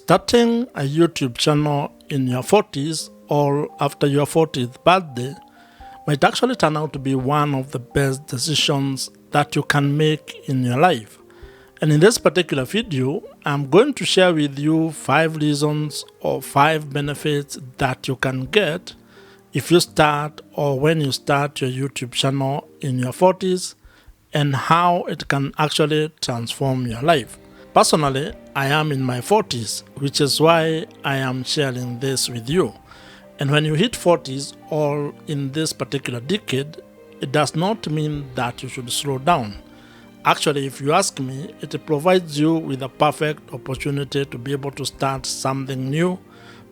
Starting a YouTube channel in your 40s or after your 40th birthday might actually turn out to be one of the best decisions that you can make in your life. And in this particular video, I'm going to share with you 5 reasons or 5 benefits that you can get if you start or when you start your YouTube channel in your 40s and how it can actually transform your life. Personally, I am in my 40s, which is why I am sharing this with you. And when you hit 40s or in this particular decade, it does not mean that you should slow down. Actually, if you ask me, it provides you with a perfect opportunity to be able to start something new,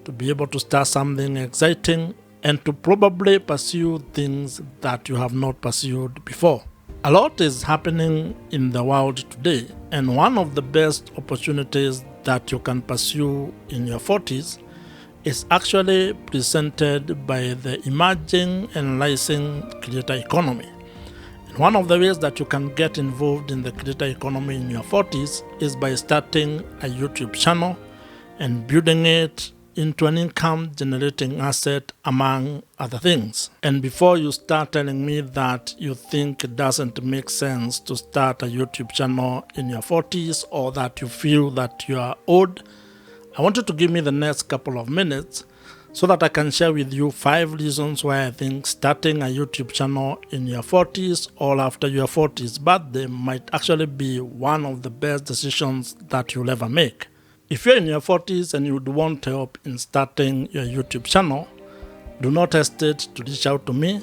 to be able to start something exciting, and to probably pursue things that you have not pursued before. A lot is happening in the world today, and one of the best opportunities that you can pursue in your 40s is actually presented by the emerging and rising creator economy. And one of the ways that you can get involved in the creator economy in your 40s is by starting a YouTube channel and building it into an income generating asset, among other things. And before you start telling me that you think it doesn't make sense to start a YouTube channel in your 40s or that you feel that you are old, I want you to give me the next couple of minutes so that I can share with you 5 reasons why I think starting a YouTube channel in your 40s or after your 40s birthday might actually be one of the best decisions that you'll ever make. If you're in your 40s and you would want help in starting your YouTube channel, do not hesitate to reach out to me.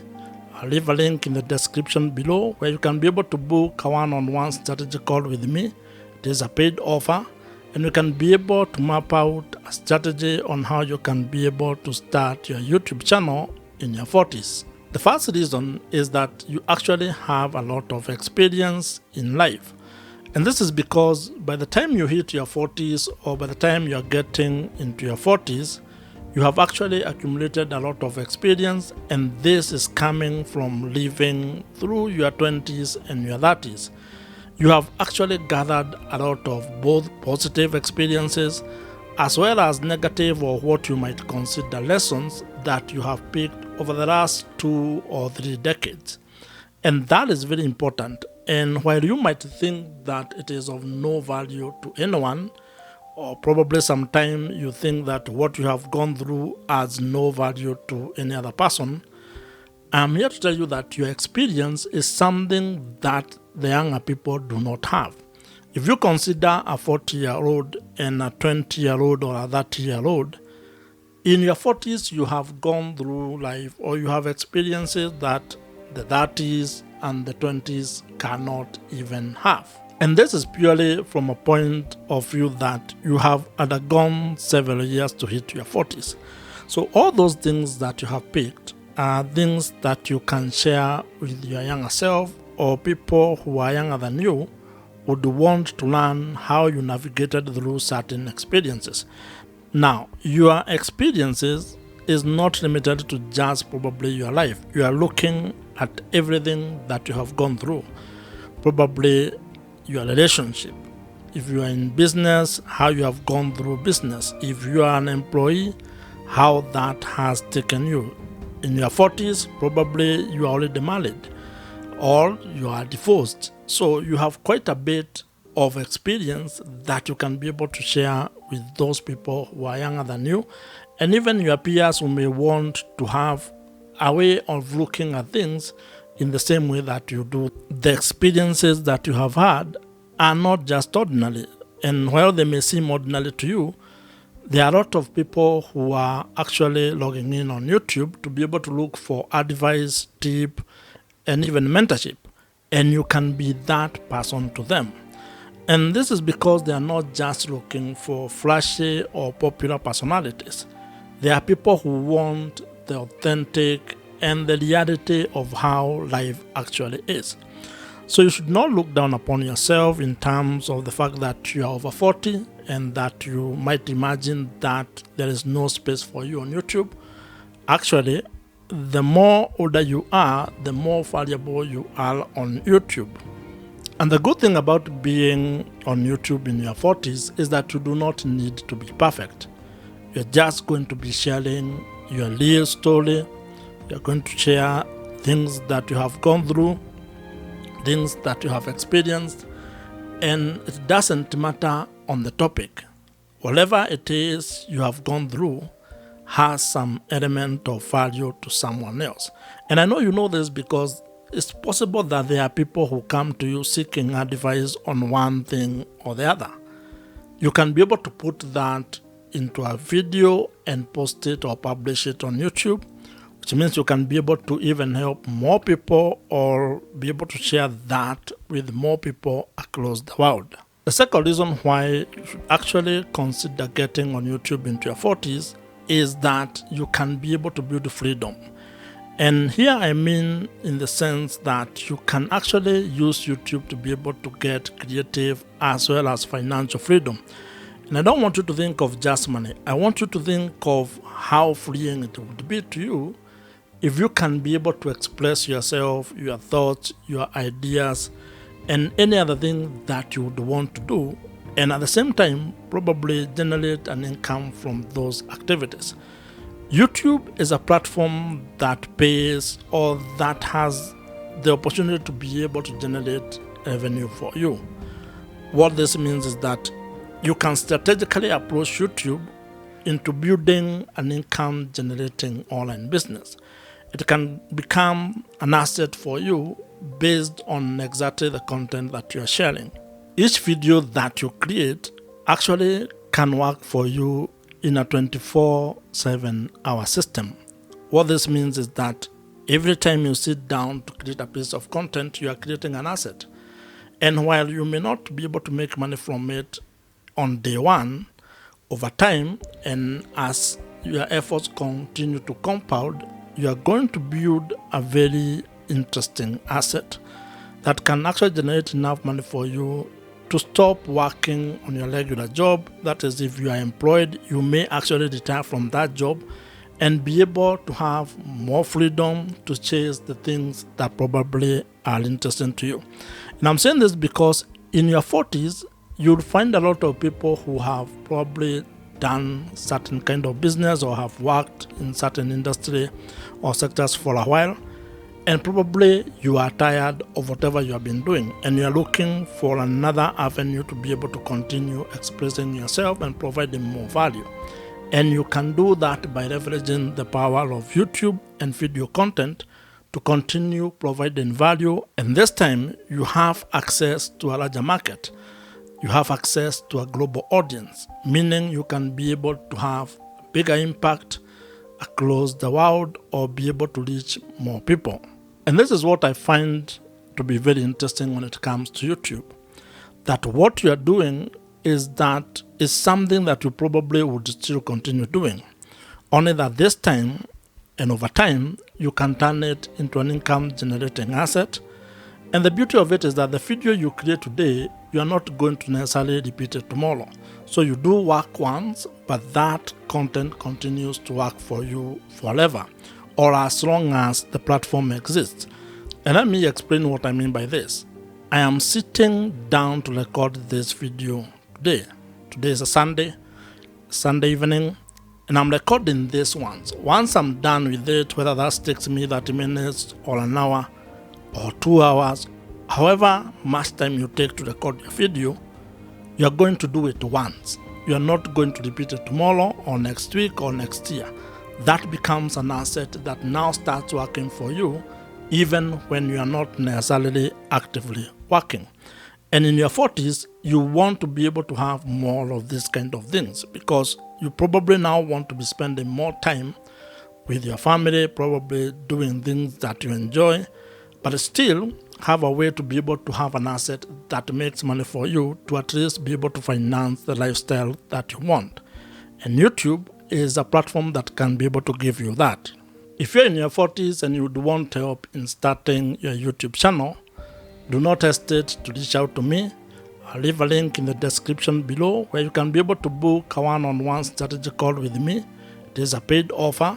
I'll leave a link in the description below where you can be able to book a one-on-one strategy call with me. It is a paid offer, and you can be able to map out a strategy on how you can be able to start your YouTube channel in your 40s. The first reason is that you actually have a lot of experience in life. And this is because by the time you hit your 40s or by the time you're getting into your 40s, you have actually accumulated a lot of experience, and this is coming from living through your 20s and your 30s. You have actually gathered a lot of both positive experiences as well as negative or what you might consider lessons that you have picked over the last 2 or 3 decades. And that is very important. And while you might think that it is of no value to anyone, or probably sometimes you think that what you have gone through has no value to any other person, I'm here to tell you that your experience is something that the younger people do not have. If you consider a 40-year-old and a 20-year-old or a 30-year-old, in your 40s you have gone through life or you have experiences that the 30s and the 20s cannot even have. And this is purely from a point of view that you have undergone several years to hit your 40s. So all those things that you have picked are things that you can share with your younger self, or people who are younger than you would want to learn how you navigated through certain experiences. Now, your experiences is not limited to just probably your life. You are looking at everything that you have gone through. Probably your relationship. If you are in business, how you have gone through business. If you are an employee, how that has taken you. In your 40s, probably you are already married or you are divorced. So you have quite a bit of experience that you can be able to share with those people who are younger than you, and even your peers who may want to have a way of looking at things in the same way that you do. The experiences that you have had are not just ordinary, and while they may seem ordinary to you, there are a lot of people who are actually logging in on YouTube to be able to look for advice, tip, and even mentorship, and you can be that person to them. And this is because they are not just looking for flashy or popular personalities. They are people who want the authentic and the reality of how life actually is. So you should not look down upon yourself in terms of the fact that you are over 40 and that you might imagine that there is no space for you on YouTube. Actually, the more older you are, the more valuable you are on YouTube. And the good thing about being on YouTube in your 40s is that you do not need to be perfect. You're just going to be sharing your real story. You're going to share things that you have gone through, things that you have experienced, and it doesn't matter on the topic. Whatever it is you have gone through has some element of value to someone else. And I know you know this because it's possible that there are people who come to you seeking advice on one thing or the other. You can be able to put that into a video and post it or publish it on YouTube, which means you can be able to even help more people or be able to share that with more people across the world. The second reason why you should actually consider getting on YouTube into your 40s is that you can be able to build freedom. And here I mean in the sense that you can actually use YouTube to be able to get creative as well as financial freedom. And I don't want you to think of just money. I want you to think of how freeing it would be to you if you can be able to express yourself, your thoughts, your ideas, and any other thing that you would want to do, and at the same time probably generate an income from those activities. YouTube is a platform that pays or that has the opportunity to be able to generate revenue for you. What this means is that you can strategically approach YouTube into building an income generating online business. It can become an asset for you based on exactly the content that you're sharing. Each video that you create actually can work for you in a 24/7 hour system. What this means is that every time you sit down to create a piece of content, you are creating an asset. And while you may not be able to make money from it on day one, over time, and as your efforts continue to compound, you are going to build a very interesting asset that can actually generate enough money for you to stop working on your regular job. That is, if you are employed, you may actually retire from that job and be able to have more freedom to chase the things that probably are interesting to you. And I'm saying this because in your 40s, you'll find a lot of people who have probably done certain kind of business or have worked in certain industry or sectors for a while, and probably you are tired of whatever you have been doing and you are looking for another avenue to be able to continue expressing yourself and providing more value. And you can do that by leveraging the power of YouTube and video content to continue providing value. And this time you have access to a larger market. You have access to a global audience, meaning you can be able to have a bigger impact across the world or be able to reach more people. And this is what I find to be very interesting when it comes to YouTube, that what you are doing is something that you probably would still continue doing, only that this time and over time you can turn it into an income generating asset. And the beauty of it is that the video you create today, you are not going to necessarily repeat it tomorrow. So you do work once, but that content continues to work for you forever, or as long as the platform exists. And let me explain what I mean by this. I am sitting down to record this video today. Today is a Sunday evening, and I'm recording this once. Once I'm done with it, whether that takes me 30 minutes or an hour or 2 hours, however much time you take to record your video, you are going to do it once. You are not going to repeat it tomorrow or next week or next year. That becomes an asset that now starts working for you even when you are not necessarily actively working. And in your 40s, you want to be able to have more of these kind of things because you probably now want to be spending more time with your family, probably doing things that you enjoy, but still have a way to be able to have an asset that makes money for you to at least be able to finance the lifestyle that you want. And YouTube is a platform that can be able to give you that. If you're in your 40s and you would want help in starting your YouTube channel, do not hesitate to reach out to me. I'll leave a link in the description below where you can be able to book a one-on-one strategy call with me. It is a paid offer,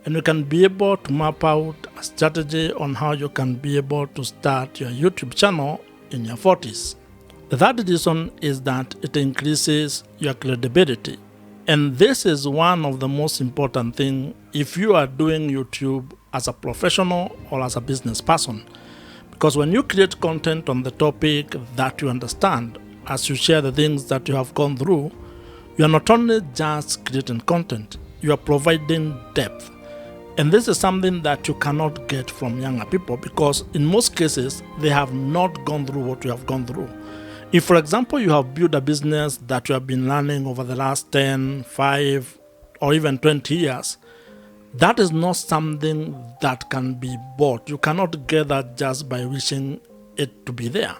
and you can be able to map out a strategy on how you can be able to start your YouTube channel in your 40s. The third reason is that it increases your credibility. And this is one of the most important things if you are doing YouTube as a professional or as a business person. Because when you create content on the topic that you understand, as you share the things that you have gone through, you are not only just creating content, you are providing depth. And this is something that you cannot get from younger people because in most cases, they have not gone through what you have gone through. If, for example, you have built a business that you have been learning over the last 10, 5, or even 20 years, that is not something that can be bought. You cannot get that just by wishing it to be there.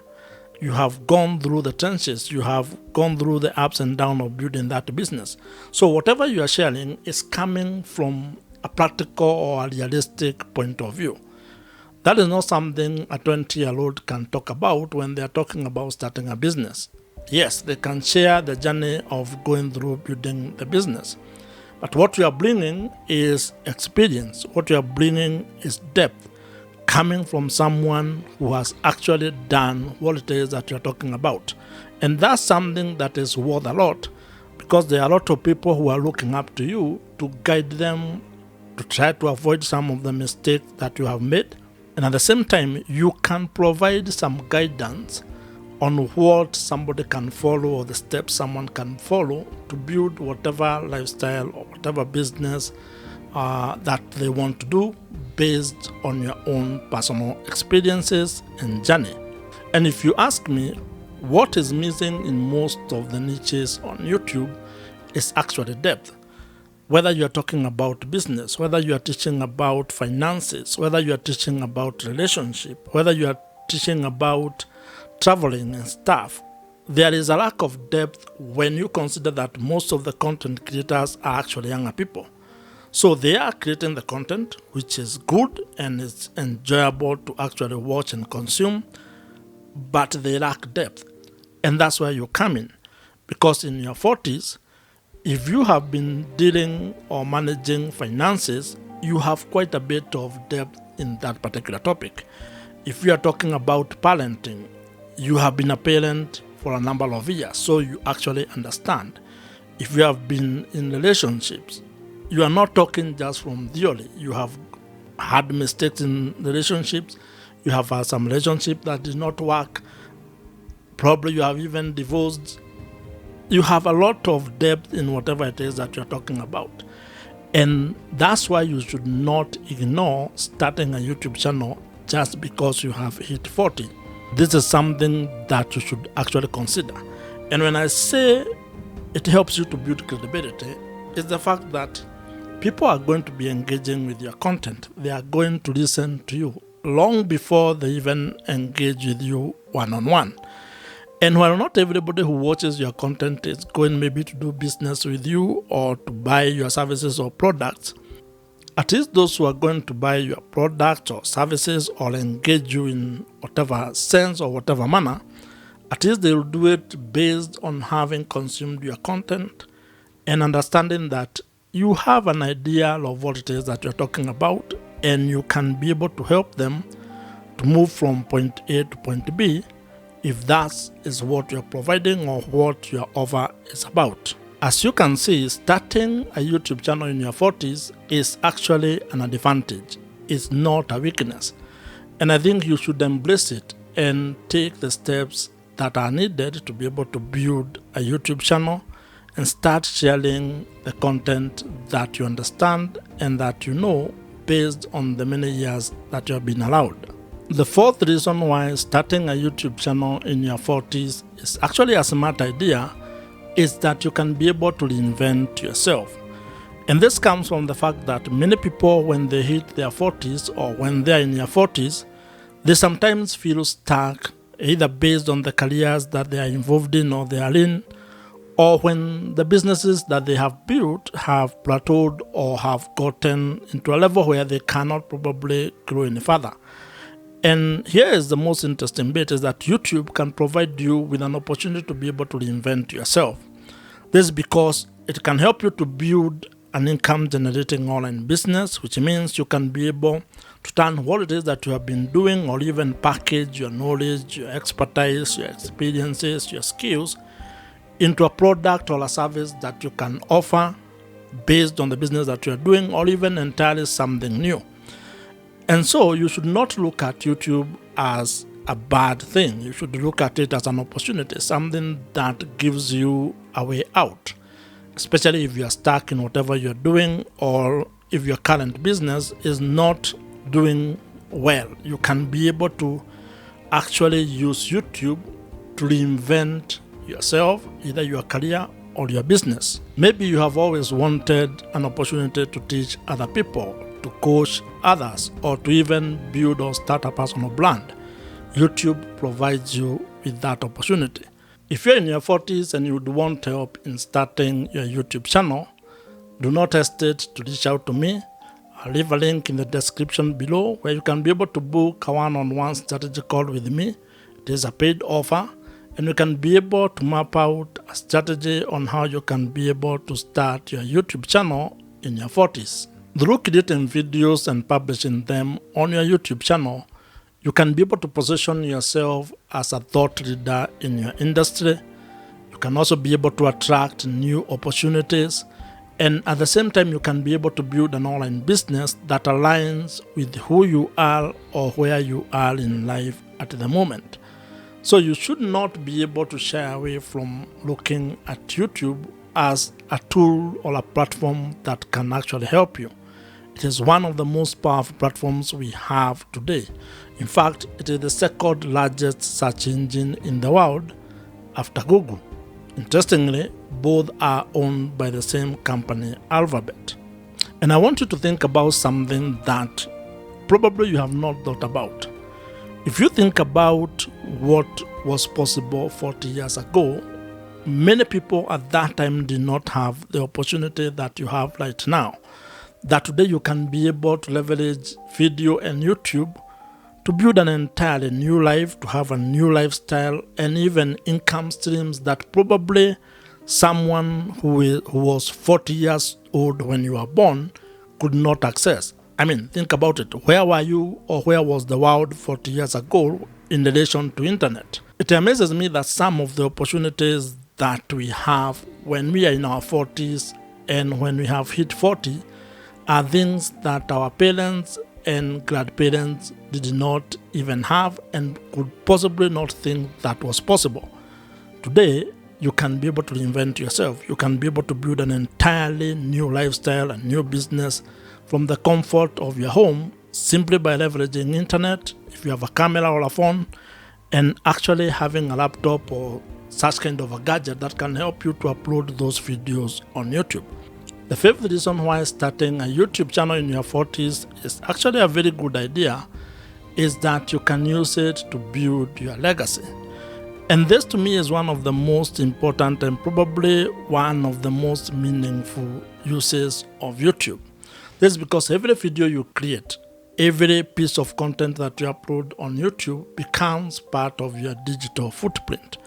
You have gone through the trenches. You have gone through the ups and downs of building that business. So whatever you are sharing is coming from a practical or a realistic point of view. That is not something a 20-year-old can talk about when they are talking about starting a business. Yes, they can share the journey of going through building the business. But what you are bringing is experience. What you are bringing is depth coming from someone who has actually done what it is that you are talking about. And that's something that is worth a lot because there are a lot of people who are looking up to you to guide them to try to avoid some of the mistakes that you have made. And at the same time, you can provide some guidance on what somebody can follow or the steps someone can follow to build whatever lifestyle or whatever business that they want to do based on your own personal experiences and journey. And if you ask me, what is missing in most of the niches on YouTube is actually depth. Whether you are talking about business, whether you are teaching about finances, whether you are teaching about relationship, whether you are teaching about traveling and stuff, there is a lack of depth when you consider that most of the content creators are actually younger people. So they are creating the content, which is good and it's enjoyable to actually watch and consume, but they lack depth. And that's where you come in. Because in your 40s, if you have been dealing or managing finances, you have quite a bit of depth in that particular topic. If you are talking about parenting, you have been a parent for a number of years, so you actually understand. If you have been in relationships, you are not talking just from theory. You have had mistakes in relationships. You have had some relationship that did not work. Probably you have even divorced. You have a lot of depth in whatever it is that you're talking about. And that's why you should not ignore starting a YouTube channel just because you have hit 40. This is something that you should actually consider. And when I say it helps you to build credibility, it's the fact that people are going to be engaging with your content. They are going to listen to you long before they even engage with you one-on-one. And while not everybody who watches your content is going maybe to do business with you or to buy your services or products, at least those who are going to buy your product or services or engage you in whatever sense or whatever manner, at least they will do it based on having consumed your content and understanding that you have an idea of what it is that you're talking about and you can be able to help them to move from point A to point B if that is what you're providing or what your offer is about. As you can see, starting a YouTube channel in your 40s is actually an advantage. It's not a weakness. And I think you should embrace it and take the steps that are needed to be able to build a YouTube channel and start sharing the content that you understand and that you know based on the many years that you have been allowed. The fourth reason why starting a YouTube channel in your 40s is actually a smart idea is that you can be able to reinvent yourself. And this comes from the fact that many people, when they hit their 40s or when they're in their 40s, they sometimes feel stuck, either based on the careers that they are involved in or they are in, or when the businesses that they have built have plateaued or have gotten into a level where they cannot probably grow any further. And here is the most interesting bit, is that YouTube can provide you with an opportunity to be able to reinvent yourself. This is because it can help you to build an income generating online business, which means you can be able to turn what it is that you have been doing or even package your knowledge, your expertise, your experiences, your skills into a product or a service that you can offer based on the business that you are doing, or even entirely something new. And so you should not look at YouTube as a bad thing. You should look at it as an opportunity, something that gives you a way out, especially if you are stuck in whatever you're doing, or if your current business is not doing well. You can be able to actually use YouTube to reinvent yourself, either your career or your business. Maybe you have always wanted an opportunity to teach other people, to coach others, or to even build or start a personal brand. YouTube provides you with that opportunity. If you're in your 40s and you would want help in starting your YouTube channel, do not hesitate to reach out to me. I'll leave a link in the description below where you can be able to book a one-on-one strategy call with me. It is a paid offer, and you can be able to map out a strategy on how you can be able to start your YouTube channel in your 40s. Through creating videos and publishing them on your YouTube channel, you can be able to position yourself as a thought leader in your industry. You can also be able to attract new opportunities, and at the same time you can be able to build an online business that aligns with who you are or where you are in life at the moment. So you should not be able to shy away from looking at YouTube as a tool or a platform that can actually help you. It is one of the most powerful platforms we have today. In fact, it is the second largest search engine in the world after Google. Interestingly, both are owned by the same company, Alphabet. And I want you to think about something that probably you have not thought about. If you think about what was possible 40 years ago, many people at that time did not have the opportunity that you have right now. That today you can be able to leverage video and YouTube to build an entirely new life, to have a new lifestyle, and even income streams that probably someone who was 40 years old when you were born could not access. I mean, think about it. Where were you, or where was the world 40 years ago in relation to internet? It amazes me that some of the opportunities that we have when we are in our 40s and when we have hit 40 are things that our parents and grandparents did not even have and could possibly not think that was possible. Today, you can be able to reinvent yourself. You can be able to build an entirely new lifestyle and new business from the comfort of your home, simply by leveraging internet, if you have a camera or a phone, and actually having a laptop or such kind of a gadget that can help you to upload those videos on YouTube. The fifth reason why starting a YouTube channel in your 40s is actually a very good idea is that you can use it to build your legacy. And this to me is one of the most important and probably one of the most meaningful uses of YouTube. This is because every video you create, every piece of content that you upload on YouTube becomes part of your digital footprint,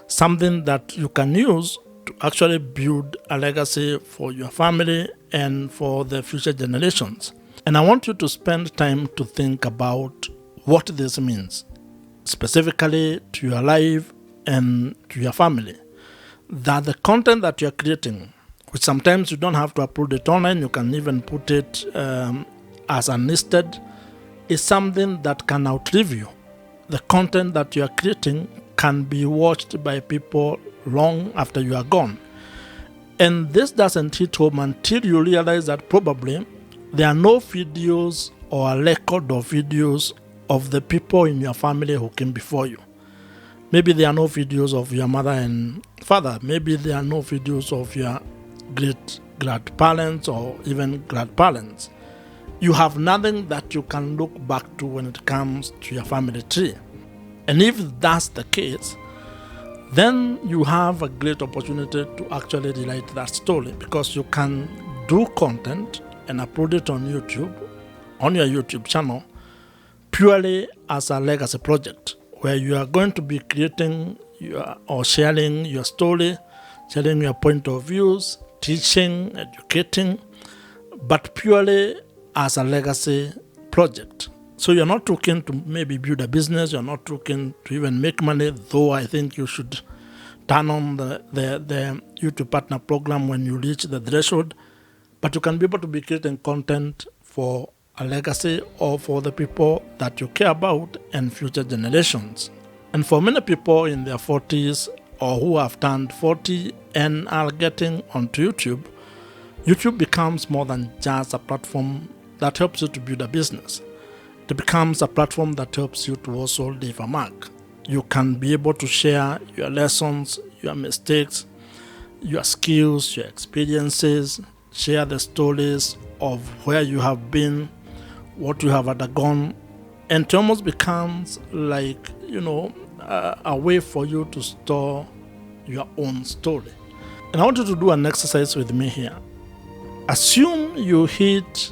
something that you can use to actually build a legacy for your family and for the future generations. And I want you to spend time to think about what this means, specifically to your life and to your family. That the content that you're creating, which sometimes you don't have to upload it online, you can even put it as unlisted, is something that can outlive you. The content that you are creating can be watched by people long after you are gone. And this doesn't hit home until you realize that probably there are no videos or a record of videos of the people in your family who came before you. Maybe there are no videos of your mother and father. Maybe there are no videos of your great-grandparents or even grandparents. You have nothing that you can look back to when it comes to your family tree. And if that's the case, then you have a great opportunity to actually rewrite that story, because you can do content and upload it on YouTube, on your YouTube channel, purely as a legacy project, where you are going to be creating or sharing your story, sharing your point of views, teaching, educating, but purely as a legacy project. So you're not looking to maybe build a business, you're not looking to even make money, though I think you should turn on the YouTube Partner Program when you reach the threshold, but you can be able to be creating content for a legacy or for the people that you care about and future generations. And for many people in their 40s or who have turned 40 and are getting onto YouTube, YouTube becomes more than just a platform that helps you to build a business. It becomes a platform that helps you to also leave a mark. You can be able to share your lessons, your mistakes, your skills, your experiences, share the stories of where you have been, what you have undergone, and it almost becomes like, a way for you to store your own story. And I want you to do an exercise with me here. Assume you hit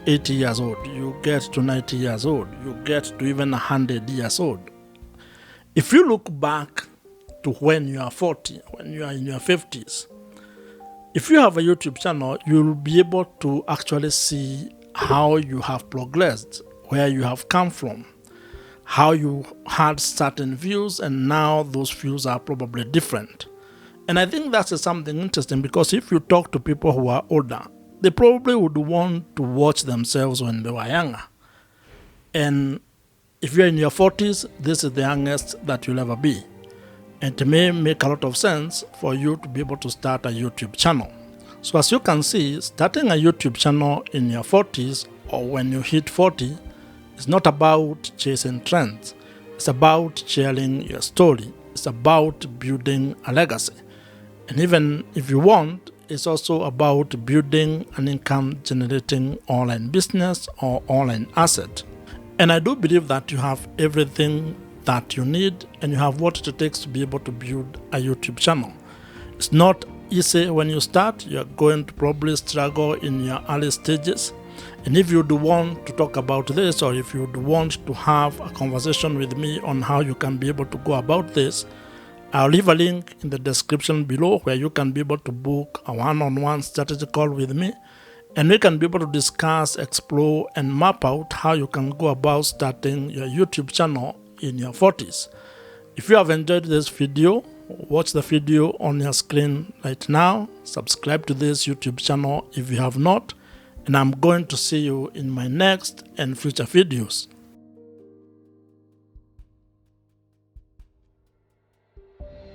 80 years old, you get to 90 years old, you get to even 100 years old. If you look back to when you are 40, when you are in your 50s, if you have a YouTube channel, you'll be able to actually see how you have progressed, where you have come from, how you had certain views, and now those views are probably different. And I think that's something interesting, because if you talk to people who are older, they probably would want to watch themselves when they were younger. And if you're in your 40s, this is the youngest that you'll ever be. And it may make a lot of sense for you to be able to start a YouTube channel. So as you can see, starting a YouTube channel in your 40s or when you hit 40 is not about chasing trends. It's about sharing your story. It's about building a legacy. And even if you want, it's also about building an income-generating online business or online asset. And I do believe that you have everything that you need and you have what it takes to be able to build a YouTube channel. It's not easy when you start. You're going to probably struggle in your early stages. And if you do want to talk about this, or if you do want to have a conversation with me on how you can be able to go about this, I'll leave a link in the description below where you can be able to book a one-on-one strategy call with me, and we can be able to discuss, explore, and map out how you can go about starting your YouTube channel in your 40s. If you have enjoyed this video, watch the video on your screen right now, subscribe to this YouTube channel if you have not, and I'm going to see you in my next and future videos.